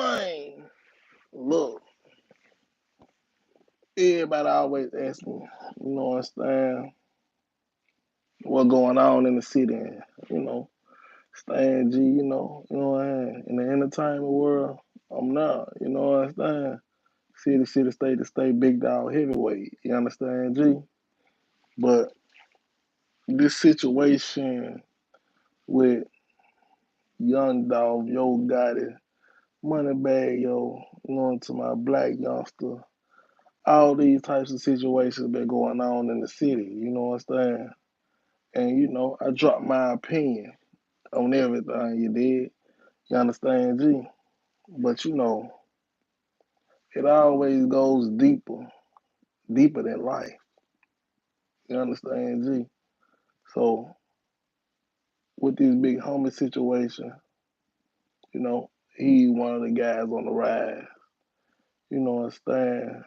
man, look, everybody always ask me, understand what going on in the city, and, you know, Stan G, what I mean? In the entertainment world, I'm not, understand? City, state to state, big dog heavyweight, you understand, G? But this situation with Young Dolph, Yo Gotti, Moneybagg, to my black youngster, all these types of situations been going on in the city, you know what I'm saying? And I dropped my opinion on everything you did. You understand, G? But it always goes deeper than life. You understand, G? So with this big homie situation, he one of the guys on the rise. You know understand?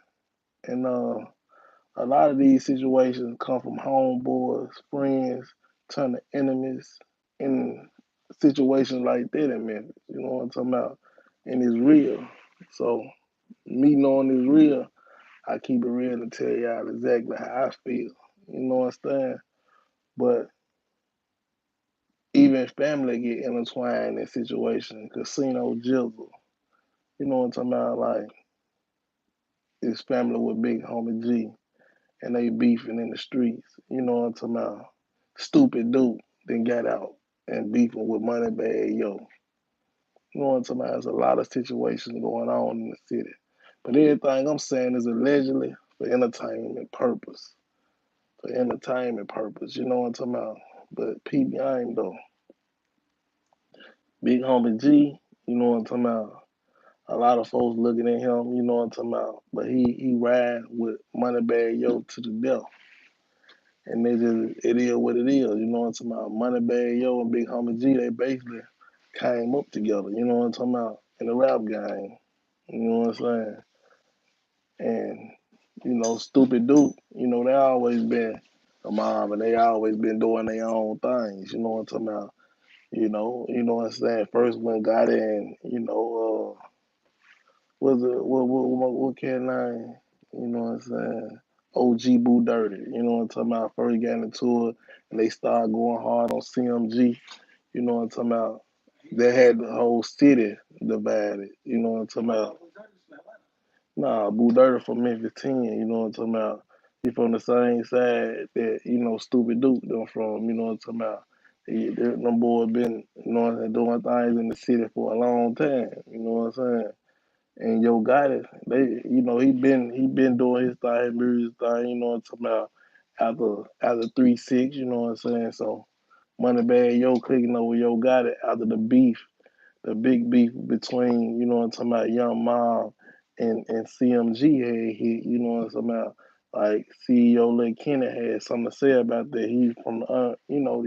And a lot of these situations come from homeboys, friends, turn to enemies in situations like that in Memphis. You know what I'm talking about? And it's real. So me knowing it's real, I keep it real to tell y'all exactly how I feel. You know what I'm saying? But even family get intertwined in situations. Casino Jizzle. You know what I'm talking about? Like his family with Big Homie G and they beefing in the streets. You know what I'm talking about? Stupid dude then got out and beefing with Moneybagg, yo. You know what I'm talking about? There's a lot of situations going on in the city. But everything I'm saying is allegedly for entertainment purpose. For entertainment purpose. You know what I'm talking about? But peep game though. Big Homie G, you know what I'm talking about? A lot of folks looking at him, you know what I'm talking about? But he ride with Moneybagg Yo to the death. And it is what it is, you know what I'm talking about? Moneybagg Yo and Big Homie G, they basically came up together, you know what I'm talking about? In the rap game. You know what I'm saying? And, Stupid Duke, they always been a mob and they always been doing their own things, you know what I'm talking about? What I'm saying? First one got in, was it what cat name? You know what I'm saying? OG Boo Dirty. You know what I'm talking about? First got into it and they started going hard on CMG. You know what I'm talking about? They had the whole city divided. You know what I'm talking about? Nah, Boo Dirty from Memphis 10. You know what I'm talking about? He from the same side that, Stupid Duke them from. You know what I'm talking about? Them boys been, doing things in the city for a long time. You know what I'm saying? And Yo got it. He been doing his thing, music thing, you know what I'm talking about, after 3-6, you know what I'm saying? So Moneybagg Yo clicking over Yo got it after the beef, the big beef between, you know what I'm talking about, Young Mob and CMG had hit, you know what I'm talking about. Like CEO Lil Kenny had something to say about that. He's from the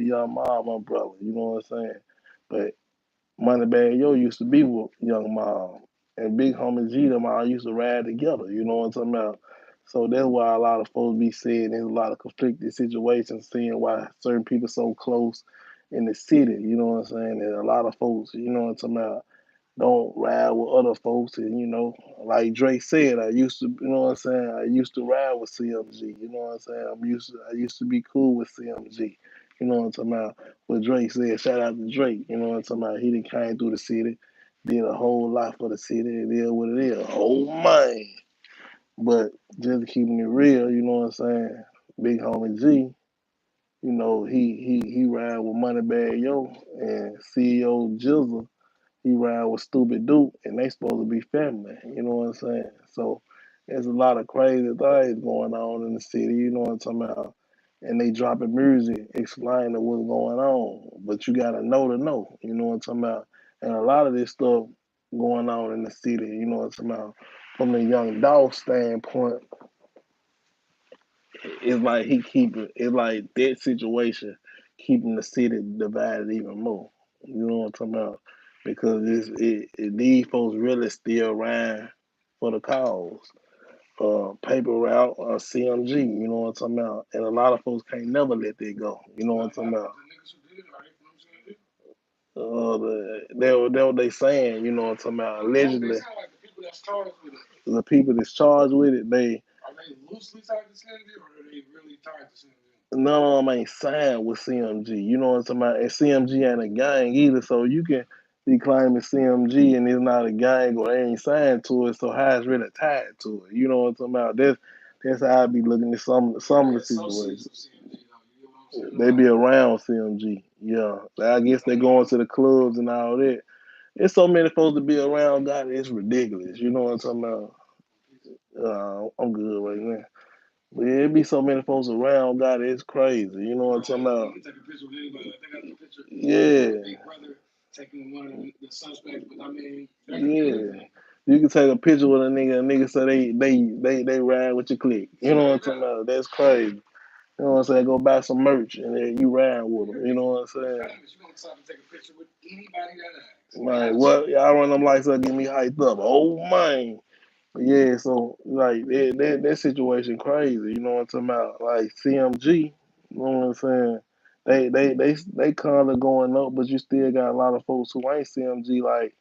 Young Mob umbrella, you know what I'm saying? But Moneybagg Yo used to be with Young Mom. And Big Homie G them all used to ride together, you know what I'm talking about? So that's why a lot of folks be saying there's a lot of conflicted situations, seeing why certain people so close in the city, you know what I'm saying? And a lot of folks, you know what I'm talking about, don't ride with other folks. And, like Drake said, you know what I'm saying? I used to ride with CMG. You know what I'm saying? I used to be cool with CMG. You know what I'm talking about? What Drake said, shout out to Drake. You know what I'm talking about? He done came through the city, did a whole lot for the city. It is what it is. Oh, man. But just keeping it real, you know what I'm saying? Big Homie G, he ride with Moneybagg Yo and CEO Jizzle he ride with Stupid Duke, and they supposed to be family. You know what I'm saying? So there's a lot of crazy things going on in the city. You know what I'm talking about? And they dropping music explaining what's going on, but you gotta know to know. You know what I'm talking about? And a lot of this stuff going on in the city. You know what I'm talking about? From the young Dolph standpoint, it's like he keeping it's like that situation keeping the city divided even more. You know what I'm talking about? Because these folks really still around for the cause. Paper route or CMG, you know what I'm talking about? And a lot of folks can't never let that go. You know what I'm talking about? They what they saying, you know what I'm talking about? Allegedly, the people that's charged with it, they are they loosely tied to CMG or are they really tied to CMG? None of them ain't signed with CMG. You know what I'm talking about? And CMG ain't a gang either, so you can be claiming CMG and it's not a gang or they ain't signed to it, so how it's really tied to it. You know what I'm talking about? That's how I be looking at some of the situations. They be around CMG. Yeah. I guess they going to the clubs and all that. It's so many folks to be around, God, it's ridiculous. You know what I'm talking about? I'm good right now. But yeah, it be so many folks around, God, it's crazy. You know what I'm talking about? You can take a picture with anybody. I think I got a picture. Yeah. Big brother taking one of the suspects, but I mean, yeah. You can take a picture with a nigga say they ride with your clique. You know what I'm talking about? That's crazy. You know what I'm saying? Go buy some merch and then you ride with them. You know what I'm saying? You want to take a picture with anybody that asks. Man, what? Y'all run them lights up, get me hyped up. Oh, man. Yeah, so, like, that situation crazy. You know what I'm talking about? Like, CMG, you know what I'm saying? They kind of going up, but you still got a lot of folks who ain't CMG, like,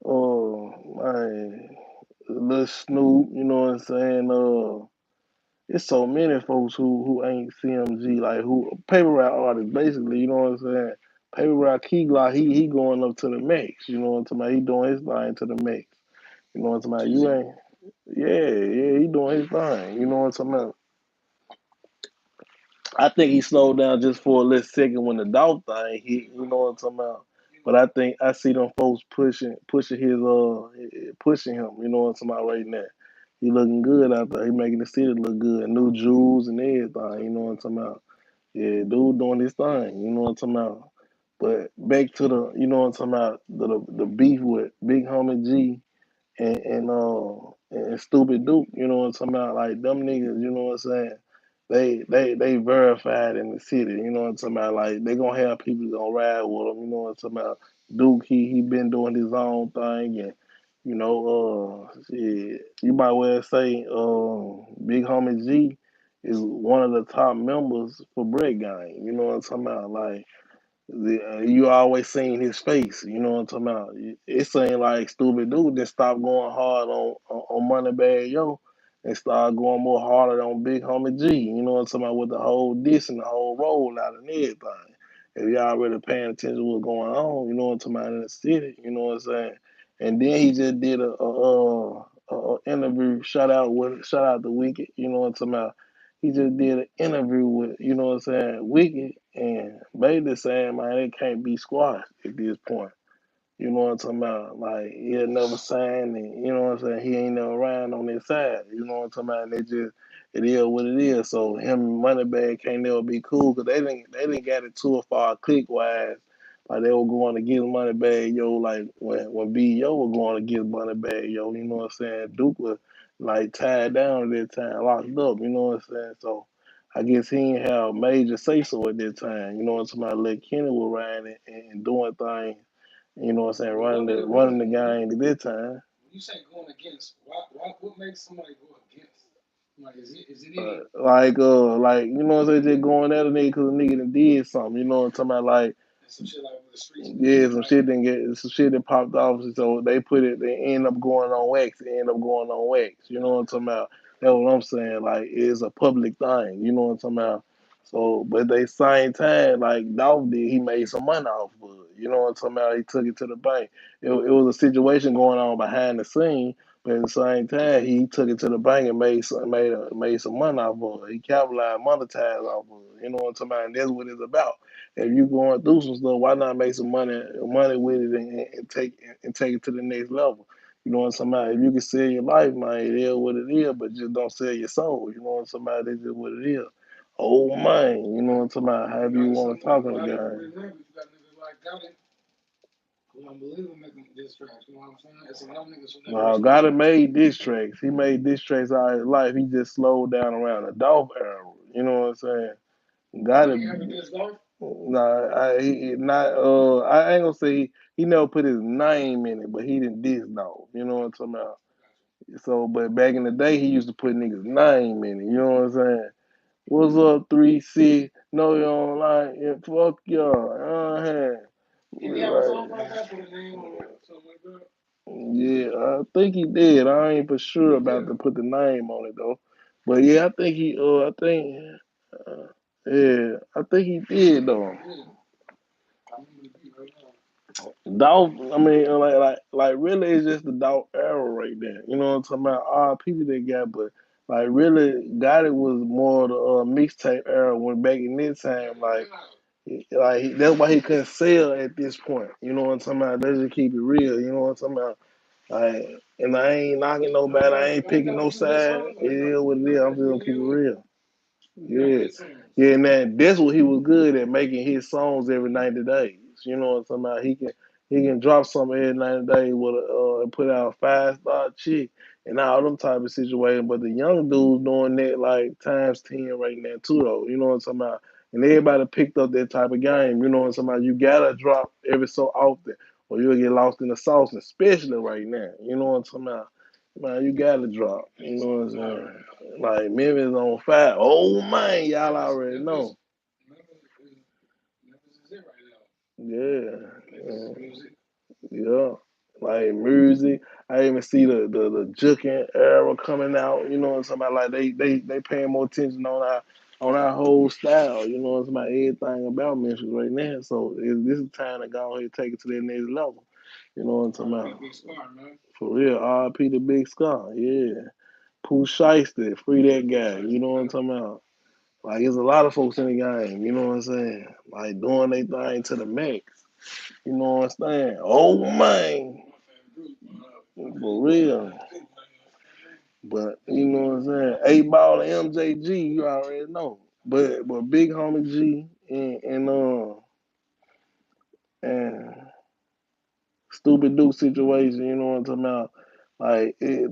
man, Lil Snoop, you know what I'm saying? It's so many folks who ain't CMG, like who paper route artists, basically. You know what I'm saying? Paper route Key Glock, he going up to the max. You know what I'm talking about? He doing his thing to the max. You know what I'm talking about? You ain't, yeah, he doing his thing. You know what I'm talking about? I think he slowed down just for a little second when the Dolph thing hit. You know what I'm talking about? But I think I see them folks pushing him. You know what I'm talking about right now? He looking good out there. He making the city look good. New jewels and everything. You know what I'm talking about? Yeah, dude doing his thing. You know what I'm talking about? But back to the, you know what I'm talking about? The beef with Big Homie G and Stupid Duke, you know what I'm talking about? Like them niggas, you know what I'm saying? They verified in the city, you know what I'm talking about? Like they gonna have people gonna ride with them, you know what I'm talking about? Duke, he been doing his own thing, and you know, shit, you might well say, Big Homie G is one of the top members for Bread Gang. You know what I'm talking about? Like you always seen his face, you know what I'm talking about? It seemed like Stupid Dude just stopped going hard on Moneybagg Yo and started going more harder on Big Homie G, you know what I'm talking about, with the whole diss and the whole rollout and everything. If y'all really paying attention to what's going on, you know what I'm talking about in the city, you know what I'm saying? And then he just did a interview, shout out to Wicked, you know what I'm talking about. He just did an interview with, you know what I'm saying, Wicked, and basically saying, man, it can't be squashed at this point. You know what I'm talking about? Like, he'll never sign, and you know what I'm saying? He ain't never riding on his side. You know what I'm talking about? And it is what it is. So him and Moneybagg can't never be cool because they didn't get it too far click wise. Like they were going to get Moneybagg Yo, like when B Yo was going to get Moneybagg Yo, you know what I'm saying? Duke was like tied down at that time, locked up, you know what I'm saying? So I guess he ain't have major say so at that time. You know what I'm talking about? Let Kenny was riding and doing things, you know what I'm saying, running the game at that time. When you say going against, what makes somebody go against? Like, is it any... like you know what I'm saying, just going at a nigga because a nigga done did something. You know what I'm talking about? Like some shit like with the streets. Yeah, some shit that popped off. So they end up going on wax. They end up going on wax. You know what I'm talking about? That's what I'm saying. Like it's a public thing. You know what I'm talking about? So, but they same time, like Dolph did, he made some money off of it. You know what I'm talking about? He took it to the bank. It was a situation going on behind the scene, but at the same time, he took it to the bank and made some money off of it. He capitalized, monetized off of it. You know what I'm talking about? And that's what it's about. If you going through some stuff, why not make some money with it and take it to the next level? You know what I'm talking about? If you can sell your life, man, it is what it is, but just don't sell your soul. You know what I'm talking about? That's just what it is. Oh man, you know what I'm talking about? However you want to talk on the guy. No, gotta made diss tracks. He made diss tracks all his life. He just slowed down around the Dolph era. You know what I'm saying? Gotta. Nah, I ain't gonna say he never put his name in it, but he didn't diss Dolph. You know what I'm talking about? So, but back in the day, he used to put niggas' name in it. You know what I'm saying? What's up, 3-6? No, you don't like it. Fuck y'all. Right. Yeah, I think he did. I ain't for sure about to put the name on it though. But yeah, I think uh, yeah, I think he did though. Dolph, I mean, really, it's just the Dolph era right there. You know what I'm talking about? All people they got, but like, really, got it was more the mixtape era when back in this time, that's why he couldn't sell at this point. You know what I'm talking about? Let's just keep it real. You know what I'm talking about? Like, and I ain't knocking nobody. I ain't picking no side. It is what it is. I'm just gonna keep it real. Yeah, yeah, man, that's what he was good at, making his songs every 90 days. You know what I'm talking about? He can drop something every 90 days with and put out a 5-star chick and all them type of situations. But the young dudes doing that like times 10 right now too though. You know what I'm talking about? And everybody picked up that type of game. You know what I'm talking about? You gotta drop every so often or you'll get lost in the sauce, especially right now. You know what I'm talking about? Man, you gotta drop. You know what I'm saying? Like Memphis on fire. Oh man, y'all already know. Yeah, yeah, yeah. Like music. I even see the juking era coming out. You know what I'm talking about? Like they paying more attention on our whole style. You know what I'm talking about? Everything about Memphis right now. So this is time to go ahead and take it to that next level. You know what I'm talking about? For real, RP the Big Scar. Yeah. Pooh Shiesty, free that guy. You know what I'm talking about? Like, there's a lot of folks in the game. You know what I'm saying? Like, doing their thing to the max. You know what I'm saying? Oh, man. For real. But, you know what I'm saying? 8 Ball and MJG, you already know. But Big Homie G and Stupid Duke situation, you know what I'm talking about? Like they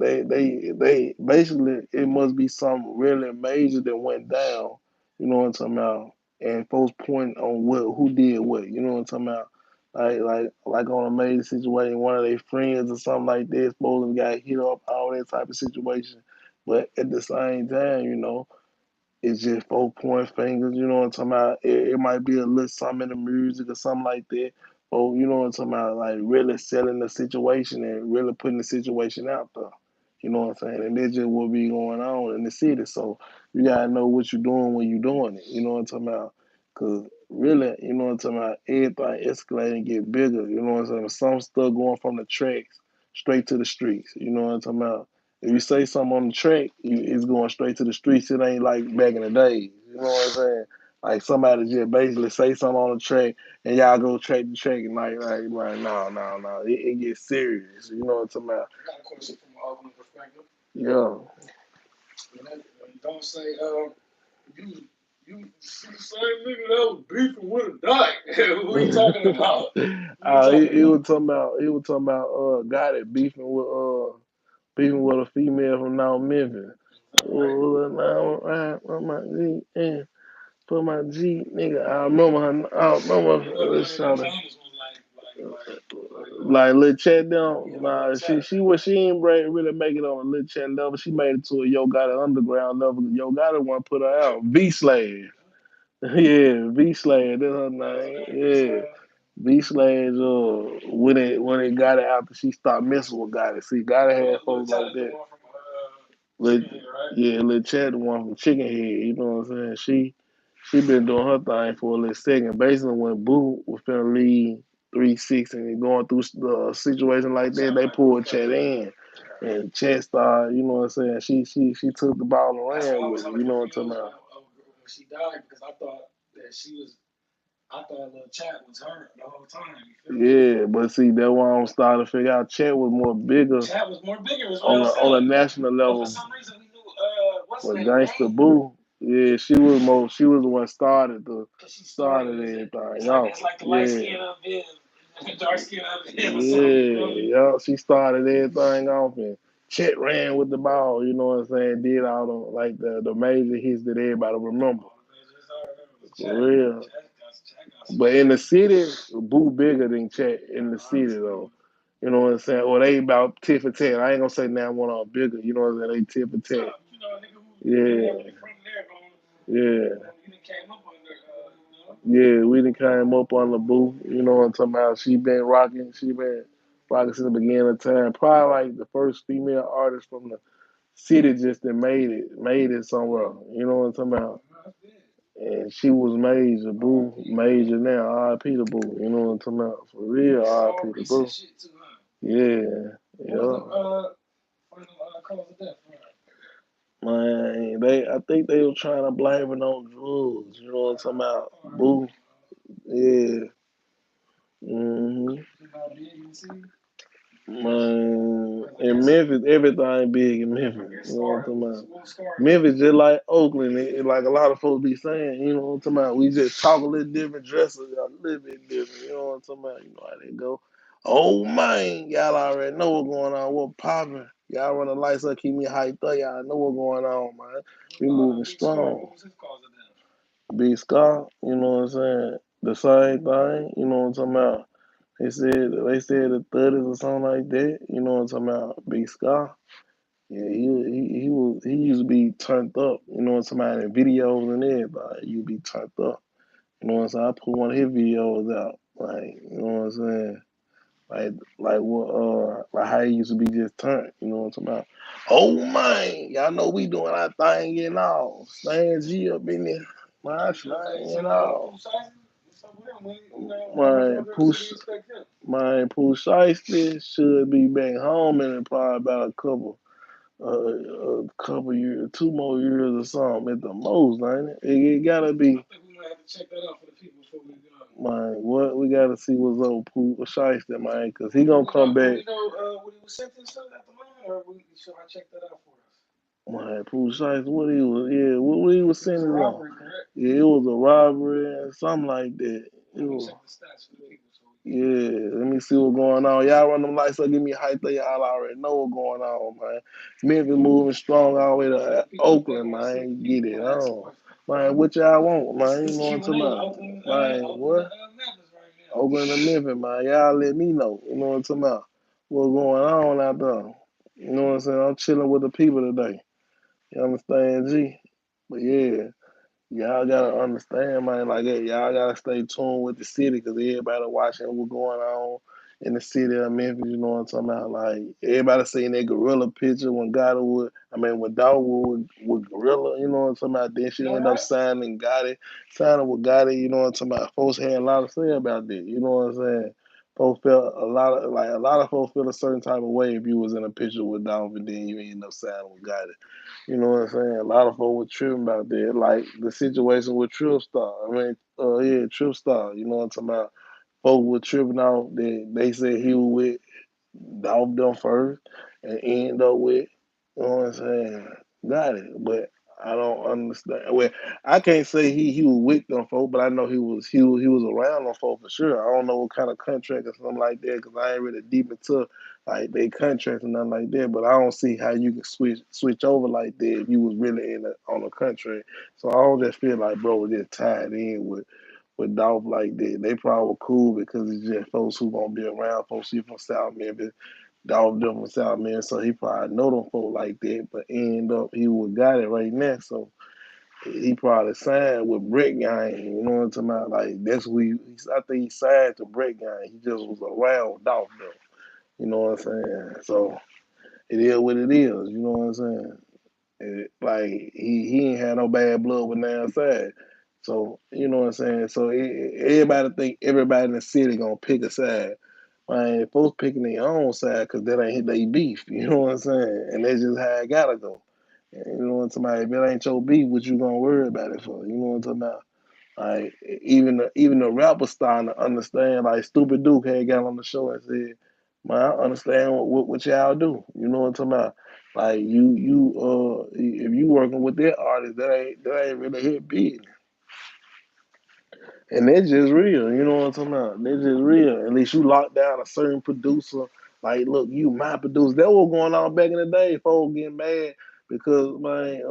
basically it must be something really major that went down, you know what I'm talking about? And folks point on what who did what, you know what I'm talking about? Like on a major situation, one of their friends or something like that, supposedly got hit up, all that type of situation. But at the same time, it's just 4 point fingers, you know what I'm talking about? It might be a little something in the music or something like that. Or you know what I'm talking about, like really selling the situation and really putting the situation out there. You know what I'm saying? And that's just what be going on in the city. So you gotta know what you're doing when you're doing it. You know what I'm talking about? Cause really, you know what I'm talking about, everything escalate and get bigger. You know what I'm saying? Some stuff going from the tracks straight to the streets. You know what I'm talking about? If you say something on the track, it's going straight to the streets. It ain't like back in the days. You know what I'm saying? Like somebody just basically say something on the track and y'all go track to track and like no, no, no. It gets serious. You know what I'm talking about? I got a question from an open perspective. Yeah. Don't say you you see the same nigga that was beefing with a dyke. What you talking about? He was talking about guy that beefing with a female from now Memphis. Oh, now I my G and put my G nigga. I remember her. I remember shouting like Lil Chat down. Nah, she ain't really make it on a Lil Chat level. She made it to a Yo Gotti underground level. Yo Gotti one put her out. V Slave. Yeah, V Slave. That's her name. Yeah. V Slave, when it got it after she stopped messing with Gotti. See, Gotti had folks like that. Lit, yeah, Lil Chat, the one from Chicken Head, you know what I'm saying? She been doing her thing for a little second. Basically, when Boo was finna leave 3-6 and going through the situation like that, they pulled Chat in. And Chat started, you know what I'm saying? She took the ball and ran with it, you know what I'm talking about? When she died, because I thought Lil Chat was her the whole time. Yeah, but see, that's why I'm starting to figure out Chat was more bigger. Chat was more bigger, on a national level. But for some reason, we knew what's the name? Gangsta Boo. Yeah, she was the one started everything. Y'all. It's like the light skin of him, the dark skin of him. Yeah, she started everything off and Chet ran with the ball, you know what I'm saying? Did all the major hits that everybody remember. For real. But in the city, Boo bigger than Chet in the city though. You know what I'm saying? Or they about tit for tat. I ain't gonna say now one on bigger. You know what I'm saying? They tit for tat. Yeah. Yeah. Yeah, we done came up on the booth. You know what I'm talking about? She been rocking since the beginning of time. Probably like the first female artist from the city just that made it somewhere. You know what I'm talking about? And she was major, boo, major now. R.I.P. the boo. You know what I'm talking about? For real, R.I.P. the boo. Yeah, yeah. Man, I think they were trying to blame it on drugs. You know what I'm talking about? Boo. Yeah. hmm Man, in Memphis, everything big in Memphis. You know what I'm talking about? Memphis just like Oakland, like a lot of folks be saying. You know what I'm talking about? We just talk a little different, dress a little bit different. You know what I'm talking about? You know how they go. Oh man, y'all already know what's going on. What popping? Y'all run the lights up, keep me hyped up. Y'all know what's going on, man. We moving strong. Big Scott, you know what I'm saying? The same thing, you know what I'm talking about? They said the 30s or something like that. You know what I'm talking about? Big Scar. Yeah, he used to be turned up. You know what I'm talking about? In videos and everything, he would be turned up. You know what I'm saying? I put one of his videos out, like you know what I'm saying? Like what like how he used to be just turned. You know what I'm talking about? Oh man, y'all know we doing our thing and all. Stan G up in there, my thing and all. Man, Pooh Shiesty should be back home in probably about a couple years, 2 more years or something at the most, ain't it? It gotta be. Man, what we gotta see what's up with Pooh Shiesty, man, cause he gonna come back. Man, Pooh Shiesty, what he was, yeah, what he was sending on. Yeah, it was a robbery and something like that. It was. Yeah, let me see what's going on. Y'all run them lights up, give me hype there. Y'all already know what's going on, man. Memphis moving strong all the way to Oakland, man. Get it on. Man, what y'all want, man? You know what I'm talking about? Man, what? Oakland and Memphis, man. Y'all let me know. You know what I'm talking about? What's going on out there? You know what I'm saying? I'm chilling with the people today. You understand, G? But yeah. Y'all gotta understand, man. Like that, y'all gotta stay tuned with the city because everybody watching what's going on in the city of Memphis. You know what I'm talking about? Like everybody seen that gorilla picture when when Dogwood with gorilla. You know what I'm talking about? Then she ended up signing with Gotti. You know what I'm talking about? Folks had a lot to say about that. You know what I'm saying? Folks felt a lot of folks feel a certain type of way if you was in a picture with Dolph and then you end up signing with Gotti. You know what I'm saying? A lot of folks were tripping about that. Like the situation with Trip Star. Yeah, Trip Star. You know what I'm talking about? Folks were tripping out that they said he was with Dolph them first and end up with, you know what I'm saying? Got it. But I don't understand. Well, I can't say he was with them folks, but I know he was around them folks for sure. I don't know what kind of contract or something like that because I ain't really deep into like they contract or nothing like that. But I don't see how you can switch over like that if you was really on a contract. So I don't just feel like bro was just tied in with Dolph like that. They probably were cool because it's just folks who gonna be around, folks who from South Memphis, Dolph them from South Memphis, so he probably know them folk like that, but end up he would got it right now, so he probably signed with Brett Gang, you know what I'm talking about? Like that's who I think he signed to Brett Gang. He just was around Dolph though. You know what I'm saying? So it is what it is, you know what I'm saying? Like he ain't had no bad blood with Nam side. So you know what I'm saying. So everybody think everybody in the city gonna pick a side. Man, folks picking their own side because that ain't they beef. You know what I'm saying. And that's just how it gotta go. And you know what I'm talking about. If it ain't your beef, what you gonna worry about it for? You know what I'm talking about. Like even the rappers starting to understand. Like Stupid Duke had got on the show and said, "Man, I understand what y'all do." You know what I'm talking about? Like if you working with that artist, that ain't really hit big. And that's just real, you know what I'm talking about? That's just real. At least you lock down a certain producer. Like, look, you my producer. That was going on back in the day. Folks getting mad because man,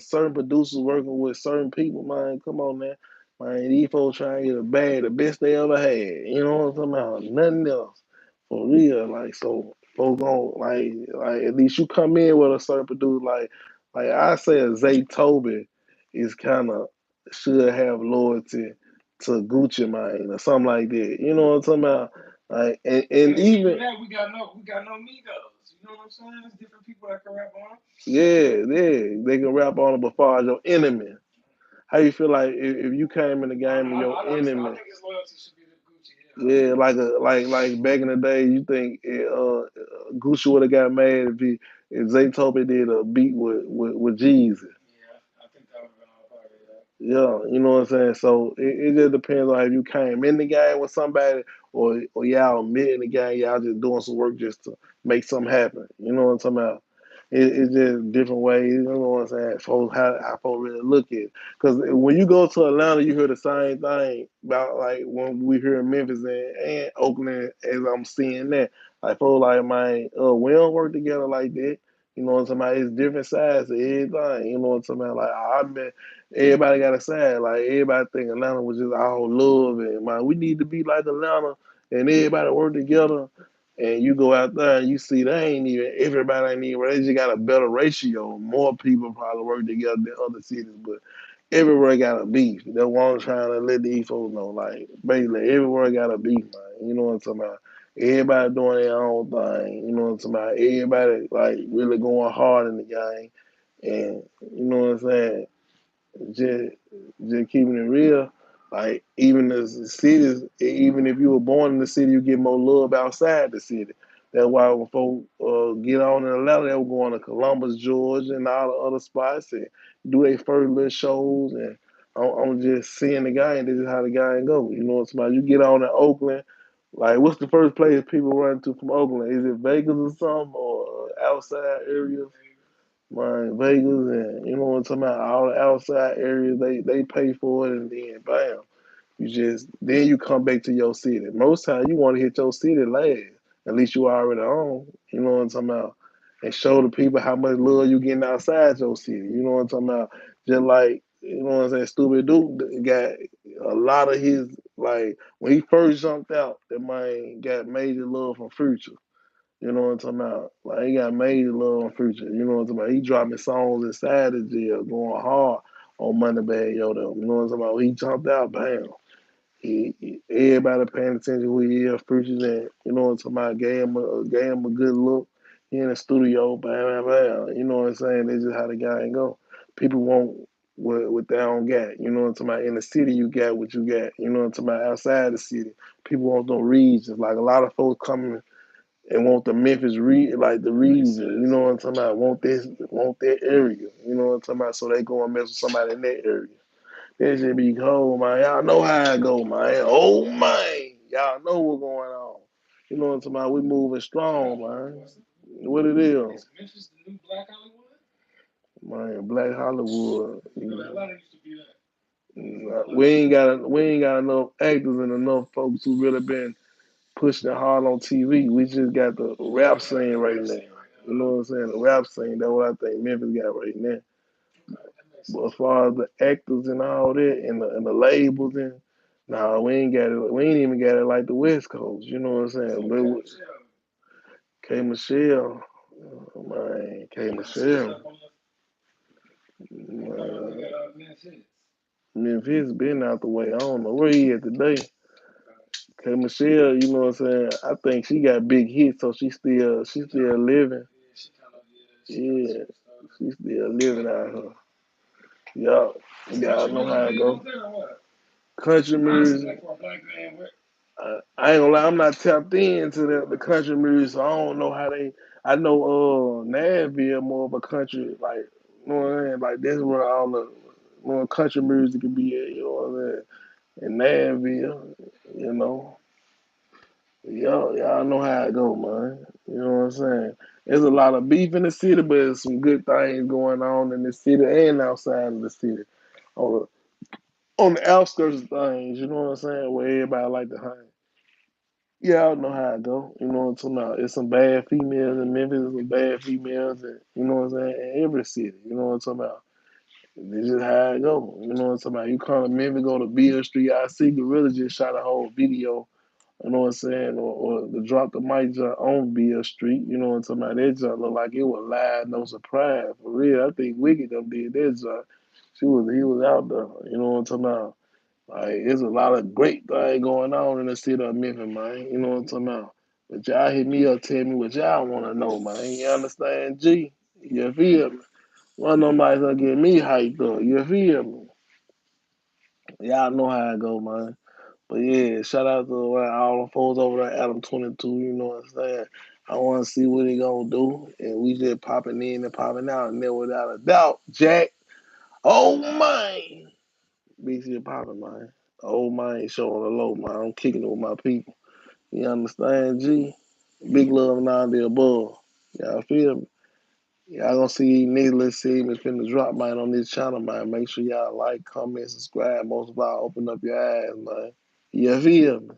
certain producers working with certain people. Man, come on, man. Man, these folks trying to get the best they ever had. You know what I'm talking about? Nothing else for real. Like, so folks going like at least you come in with a certain producer. Like I say, a Zay Toby is kind of should have loyalty to Gucci Mane or something like that. You know what I'm talking about? Like, and even that we got no Migos. You know what I'm saying? There's different people that can rap on. yeah, they can rap on it before your enemy. How you feel like if you came in the game and your I enemy? think his loyalty should be the Gucci. Yeah, like back in the day, you think Gucci would have got mad if Zaytoven did a beat with Jeezy. Yeah, I think that would have been all part of that. Yeah, you know what I'm saying. So it just depends on if you came in the game with somebody or y'all met in the game, y'all just doing some work just to make something happen. You know what I'm talking about? It's just different ways. You know what I'm saying? Folks, how folks really look at it. Because when you go to Atlanta, you hear the same thing about like when we hear in Memphis and Oakland, as I'm seeing that. Like folks like, man, we don't work together like that. You know what I'm talking about? It's different sides of everything. You know what I'm talking about? Like I met everybody got a side. Like everybody think Atlanta was just all love and man, we need to be like Atlanta and everybody work together. And you go out there and you see they ain't even everybody ain't even they just got a better ratio. More people probably work together than other cities, but everywhere got a beef. That's what I'm trying to let these folks know. Like basically everywhere got a beef, man. You know what I'm talking about? Everybody doing their own thing. You know what I'm talking about? Everybody like really going hard in the game. And you know what I'm saying? just just keeping it real. Like even the cities, even if you were born in the city, you get more love outside the city. That's why when folks get on in Atlanta, they were going to Columbus, Georgia, and all the other spots and do their first little shows. And I'm just seeing the guy, and this is how the guy go. You know what I'm saying? You get on in Oakland, like what's the first place people run to from Oakland? Is it Vegas or something, or outside areas? Man, Vegas and you know what I'm talking about, all the outside areas they pay for it and then bam. You just then you come back to your city. Most times you want to hit your city last. At least you already on. You know what I'm talking about? And show the people how much love you getting outside your city. You know what I'm talking about? Just like, you know what I'm saying, Stupid Duke got a lot of his like when he first jumped out, that man got major love from Future. You know what I'm talking about? Like he got major love on Future. You know what I'm talking about? He dropping songs inside the jail, going hard on Moneybagg, yo them. You know what I'm talking about? He jumped out, bam. Everybody paying attention who he is, Future's and you know what I'm talking about? Gave him a good look. He in the studio, bam, bam, bam. You know what I'm saying? That's just how the guy go. People want what they don't get. You know what I'm talking about? In the city, you got what you got. You know what I'm talking about? Outside the city, people want them regions. Like a lot of folks coming and want the Memphis like the region, you know what I'm talking about? Want that area, you know what I'm talking about? So they go and mess with somebody in that area. That should be cold, man. Y'all know how I go, man. Oh man, y'all know what's going on. You know what I'm talking about? We moving strong, man. What it is, Is Memphis the new Black Hollywood? man? Black Hollywood. Atlanta used to be that. We ain't got enough actors and enough folks who really been pushing it hard on TV. We just got the rap We got a scene good right rap now. scene right You now. know what I'm saying? The rap scene, that's what I think Memphis got right now. Okay, that makes But as sense. far as the actors and all that and the labels and nah, we ain't got it. We ain't even got it like the West Coast. You know what I'm saying? So But K Michelle, K Michelle, man, K what kind of shit Michelle, up on the look man, at Memphis? Memphis been out the way. I don't know where he at today. Okay. K Michelle, you know what I'm saying? I think she got big hits, so she still living. Yeah, she kind of Yeah, superstar. she still living out here. Yup. Y'all Country know music how it big go. up there or what? Country Honestly, music. like for a black man, what? I ain't gonna lie, I'm not tapped into the country music, so I don't know how they. I know Nashville more of a country, like you know what I'm saying. Like that's where all the country music can be at. You know what I'm saying? In Nashville, you know, y'all know how it go, man. You know what I'm saying? There's a lot of beef in the city, but there's some good things going on in the city and outside of the city. On on the outskirts of things, you know what I'm saying? Where everybody like to hang. Yeah, I know how it go. You know what I'm talking about? It's some bad females in Memphis, some bad females, and you know what I'm saying, in every city. You know what I'm talking about? This is how it go. You know what I'm talking about? You come to Memphis, go to Beale Street. I see Gorilla just shot a whole video. You know what I'm saying? Or the drop the mic jump on Beale Street. You know what I'm talking about? That jump look like it was live, no surprise. For real, I think Wicked them did that jump. He was out there. You know what I'm talking about? Like, there's a lot of great things going on in the city of Memphis, man. You know what I'm talking about? But y'all hit me up, tell me what y'all want to know, man. You understand, G? You feel me? One of them nights gonna get me hyped up. You feel me? Y'all know how I go, man. But yeah, shout out to all the folks over there, Adam 22. You know what I'm saying? I want to see what he gonna do, and we just popping in and popping out, and then without a doubt, Jack. Oh man, BC popping, man. Oh man, showing the low, man. I'm kicking it with my people. You understand, G? Big love and all the above. Y'all feel me? Y'all gonna see needless segments finna drop, man, on this channel, man. Make sure y'all like, comment, subscribe. Most of all, open up your eyes, man. You feel me?